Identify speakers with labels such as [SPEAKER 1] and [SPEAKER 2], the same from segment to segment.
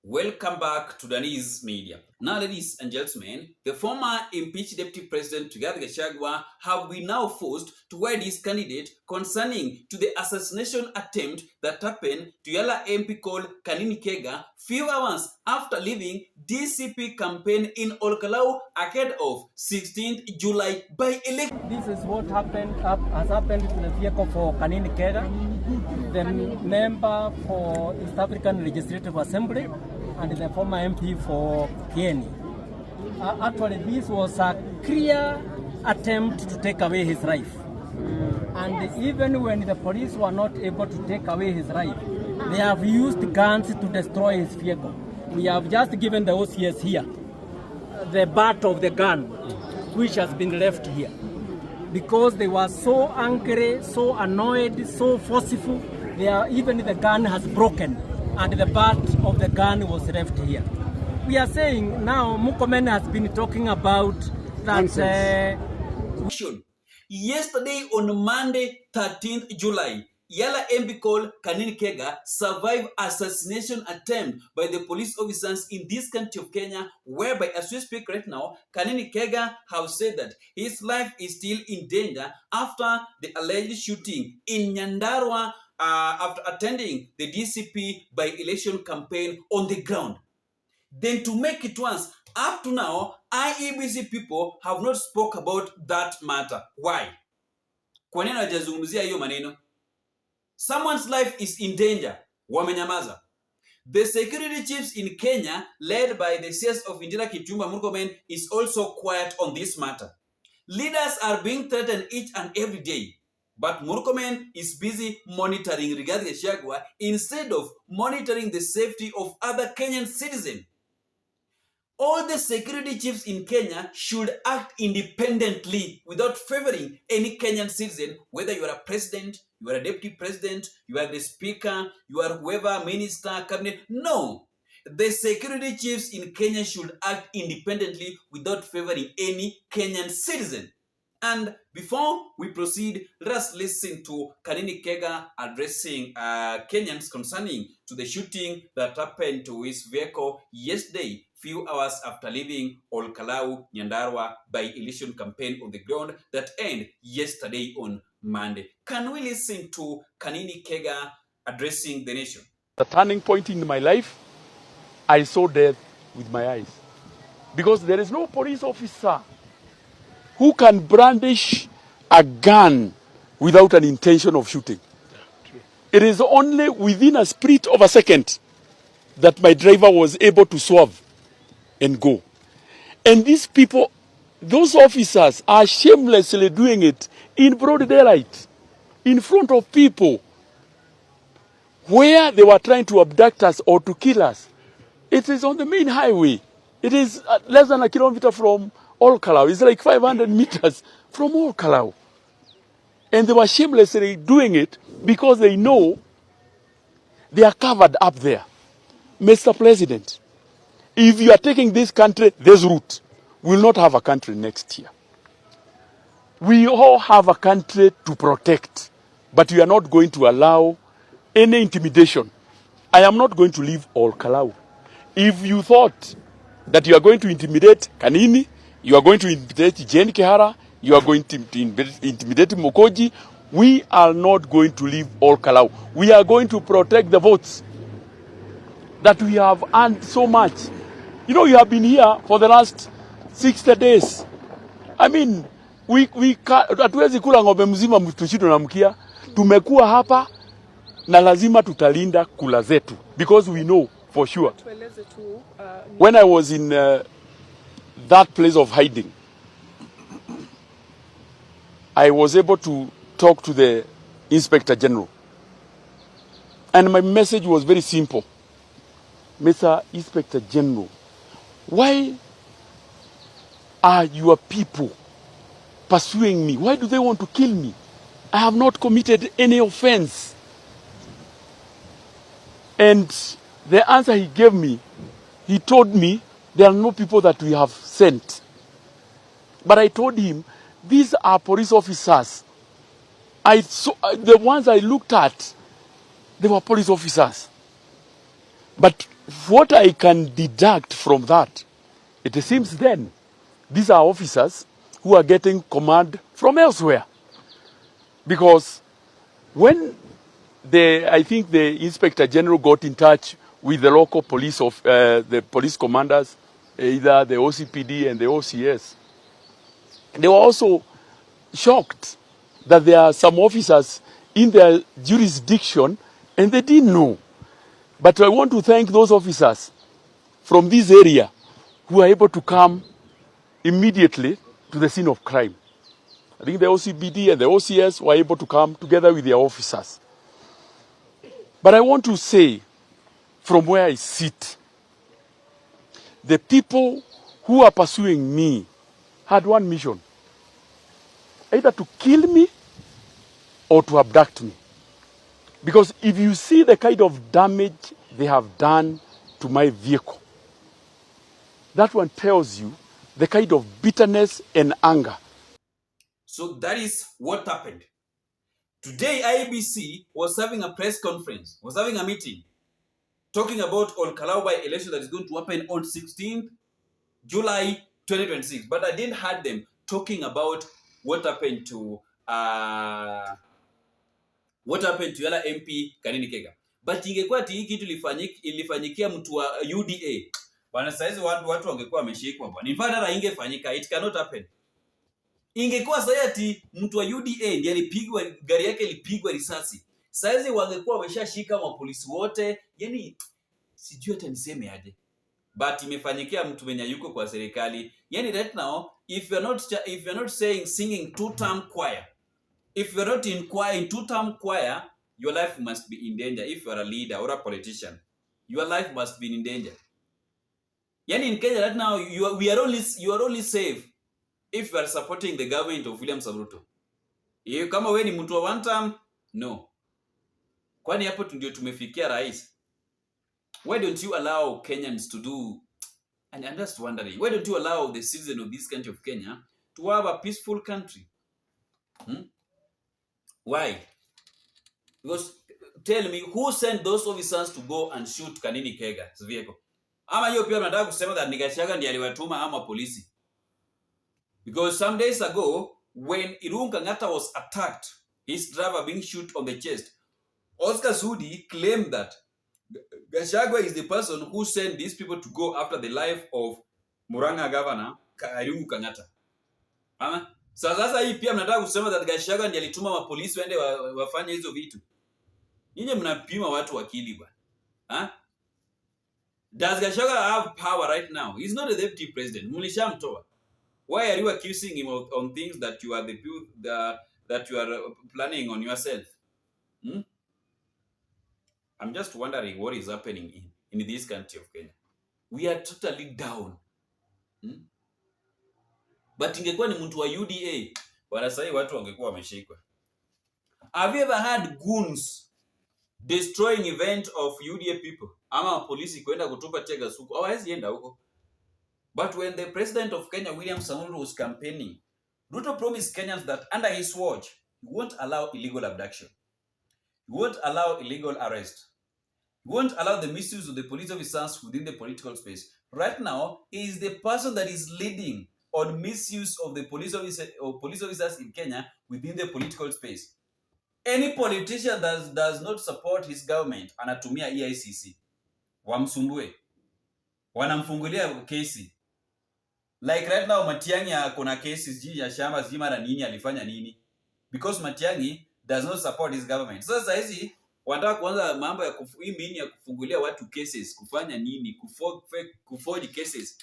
[SPEAKER 1] Welcome back to Danese Media. Now, ladies and gentlemen, the former impeached Deputy President Gachagua have been now forced to hide his candidate concerning to the assassination attempt that happened to Yala MP called Kega few hours after leaving DCP campaign in Ol Kalou ahead of 16th July by election.
[SPEAKER 2] This is what has happened to the vehicle for Kega, the member for East African Legislative Assembly and the former MP for Kieni. Actually, this was a clear attempt to take away his life. And even when the police were not able to take away his life, they have used guns to destroy his vehicle. We have just given the OCS here the butt of the gun, which has been left here. Because they were so angry, so annoyed, so forceful, even the gun has broken and the butt of the gun was left here. We are saying now, Murkomen has been talking about that.
[SPEAKER 1] Yesterday on Monday, 13th July, Yala MP called Kega survived assassination attempt by the police officers in this country of Kenya, whereby as we speak right now, Kega have said that his life is still in danger after the alleged shooting in Nyandarua after attending the DCP by-election campaign on the ground. Then to make it worse, up to now, IEBC people have not spoke about that matter. Why? Kwa nini hawajazungumzia hiyo maneno? Someone's life is in danger. Wamenyamaza. The security chiefs in Kenya, led by the CS of Indira Kipchumba Murkomen, is also quiet on this matter. Leaders are being threatened each and every day. But Murkomen is busy monitoring regarding Gachagua instead of monitoring the safety of other Kenyan citizens. All the security chiefs in Kenya should act independently without favoring any Kenyan citizen, whether you are a president, you are a deputy president, you are the speaker, you are whoever, minister, cabinet. No. The security chiefs in Kenya should act independently without favoring any Kenyan citizen. And before we proceed, let us listen to Kega addressing Kenyans concerning to the shooting that happened to his vehicle yesterday, few hours after leaving Ol Kalou Nyandarua by-election campaign on the ground that ended yesterday on Monday. Can we listen to Kega addressing the nation?
[SPEAKER 3] The turning point in my life, I saw death with my eyes. Because there is no police officer who can brandish a gun without an intention of shooting. It is only within a split of a second that my driver was able to swerve and go. And these people, those officers are shamelessly doing it in broad daylight, in front of people, where they were trying to abduct us or to kill us. It is on the main highway. It is less than a kilometer from Ol Kalou. It's like 500 meters from Ol Kalou. And they were shamelessly doing it because they know they are covered up there. Mr. President, if you are taking this country, this route, we will not have a country next year. We all have a country to protect, but we are not going to allow any intimidation. I am not going to leave Ol Kalou. If you thought that you are going to intimidate Kanini, you are going to intimidate Jane Kehara, you are going to intimidate Mokoji, we are not going to leave Ol Kalou. We are going to protect the votes that we have earned so much. You know, you have been here for the last 60 days. I mean, hatuwezi kula ng'ombe mzima mtushindwe na mkia. Tumekuwa hapa na lazima tutalinda kula zetu because we know for sure. When I was in that place of hiding, I was able to talk to the Inspector General. And my message was very simple. Mr. Inspector General, why are your people pursuing me? Why do they want to kill me? I have not committed any offense. And the answer he gave me, he told me there are no people that we have sent. But I told him, these are police officers. The ones I looked at, they were police officers. But what I can deduct from that, it seems then these are officers who are getting command from elsewhere. Because when I think the Inspector General got in touch with the local police of the police commanders, either the OCPD and the OCS, they were also shocked that there are some officers in their jurisdiction and they didn't know. But I want to thank those officers from this area who are able to come immediately to the scene of crime. I think the OCBD and the OCS were able to come together with their officers. But I want to say, from where I sit, the people who are pursuing me had one mission: either to kill me or to abduct me. Because if you see the kind of damage they have done to my vehicle, that one tells you the kind of bitterness and anger.
[SPEAKER 1] So that is what happened. Today, IEBC was having a press conference, was having a meeting, talking about Ol Kalou election that is going to happen on 16th July 2026. But I didn't hear them talking about what happened to yala MP Kanini Kega. But ingekuwa ati hii kitu ilifanyikia mtu wa UDA, bwana, saizi watu wangekuwa wameshikwa bwana. In fact, hata ingefanyika, it cannot happen. Ingekuwa sasa ati mtu wa UDA ndiye alipigwa, gari yake ilipigwa risasi, saizi wangekuwa wameshashika mapolisi wote. Yani sijui hata niseme aje, but imefanyikia mtu mwenye yuko kwa serikali. Yani right now, if you're not singing two-term choir, if you're not in two-term choir, your life must be in danger. If you're a leader or a politician, your life must be in danger. Yani in Kenya right now, you are only safe if you are supporting the government of William Ruto. Kama we ni mtu wa one term, no. Kwani hapo ndio tumefikia rais. Why don't you allow Kenyans to do, and I'm just wondering, why don't you allow the citizens of this country of Kenya to have a peaceful country? Why? Because tell me, who sent those officers to go and shoot Kanini Kega's vehicle? Ama hiyo pia nataka kusema that Gachagua ndiye aliwatuma ama polisi. Because some days ago, when Irungu Kangata was attacked, his driver being shot on the chest, Oscar Sudi claimed that Gachagua is the person who sent these people to go after the life of Murang'a governor Irungu Kangata. Sasa hii pia mnataka kusema that Gachagua ndiye alituma mapolisi waende wafanye hizo vitu. Nyinyi mnapima watu akili bwana. Does Gachagua have power right now? He's not the deputy president. Mlishamtoa. Why are you accusing him on things that you are that you are planning on yourself? I'm just wondering what is happening in this country of Kenya. We are totally down. But ingekuwa ni mtu wa UDA, wanasai watu wangekuwa wameshikwa. Have you ever had goons destroying event of UDA people? Ama polisi kwenda kutupa tegas huko. Hawezi enda huko. But when the president of Kenya, William Ruto, was campaigning, Ruto promised Kenyans that under his watch, he won't allow illegal abduction. He won't allow illegal arrest. He won't allow the misuse of the police officers within the political space. Right now, he is the person that is leading on misuse of the police officers in Kenya within the political space. Any politician that does not support his government, anatumia EICC. Wamsumbue. Wanamfungulia kesi. Like right now, Matiang'i kuna cases ya shamba zima na nini alifanya nini. Because Matiang'i does not support his government. Sasa hizi wanataka kuanza mambo ya kufungulia watu cases, kufanya nini, kuforge cases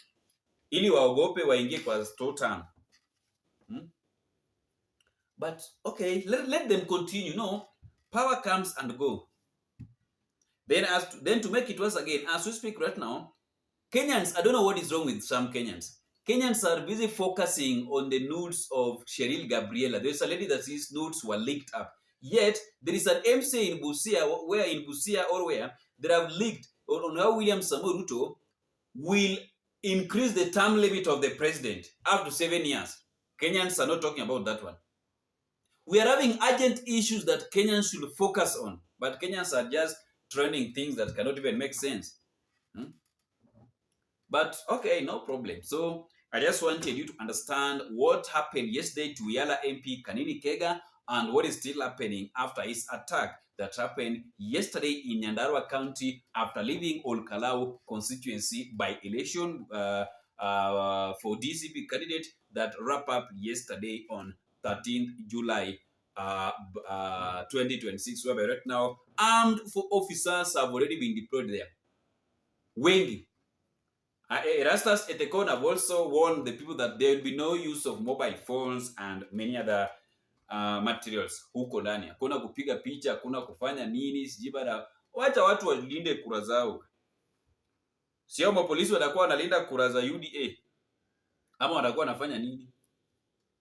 [SPEAKER 1] ili waogope waingie kwa total. But okay, let them continue. No, power comes and go. Then to make it worse again, as we speak right now, Kenyans, I don't know what is wrong with some Kenyans. Kenyans are busy focusing on the nudes of Cheryl Gabriela. There's a lady that these nudes were leaked up. Yet, there is an MC in Busia, where they have leaked on how William Ruto will increase the term limit of the president up to 7 years. Kenyans are not talking about that one. We are having urgent issues that Kenyans should focus on, but Kenyans are just trending things that cannot even make sense. But okay, no problem. So I just wanted you to understand what happened yesterday to Yala MP Kanini Kega and what is still happening after his attack that happened yesterday in Nyandarua County after leaving Ol Kalou constituency by election for DCP candidate that wrapped up yesterday on 13th July 2026, whereby right now armed officers have already been deployed there. Wengi. Erastus Etekon have also warned the people that there will be no use of mobile phones and many other materials huko ndani. Hakuna kupiga picha, hakuna kufanya nini, sijibara. Wacha watu walinde kura zao. Sio mapolisi watakuwa wanalinda kura za UDA. Ama watakuwa wanafanya nini?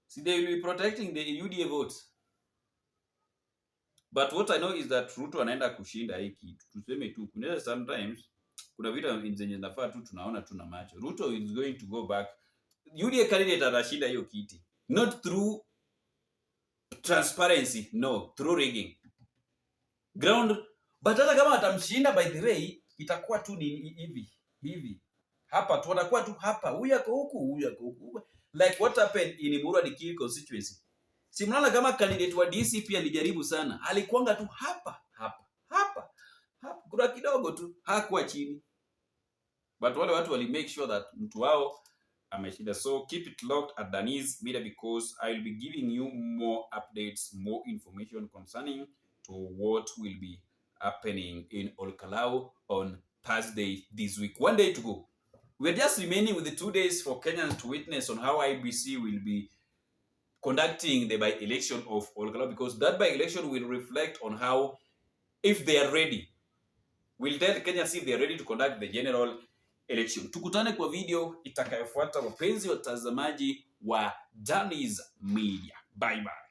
[SPEAKER 1] See, they will be protecting the UDA votes. But what I know is that Ruto anaenda kushinda hii kitu. Tuseme tu, kunaweza sometimes kuna vitu zenye nafaa tu tunaona tuna macho. Ruto is going to go back. UDA candidate atashinda hiyo kiti. Not through transparency, no, through rigging. Ground, but hata kama atamshinda by the way, itakuwa tu ni hivi. Hapa tu watakuwa tu hapa. Huyu yako huku. Like what happened in Imuru Dikiri constituency. Si mnaona kama candidate wa DCP alijaribu sana. Alikuanga tu hapa. Kuna kidogo tu hakuwa chini. But wale watu wali make sure that mtu wao ameshinda. So keep it locked at Dani's Media because I will be giving you more updates, more information concerning to what will be happening in Ol Kalou on Thursday this week. 1 day to go. We're just remaining with the 2 days for Kenyans to witness on how IBC will be conducting the by-election of Ol Kalou because that by-election will reflect on how, if they are ready, we'll tell Kenyans if they are ready to conduct the general election. Tukutane kwa video itakayofuata wapenzi watazamaji wa Dani's Media. Bye bye.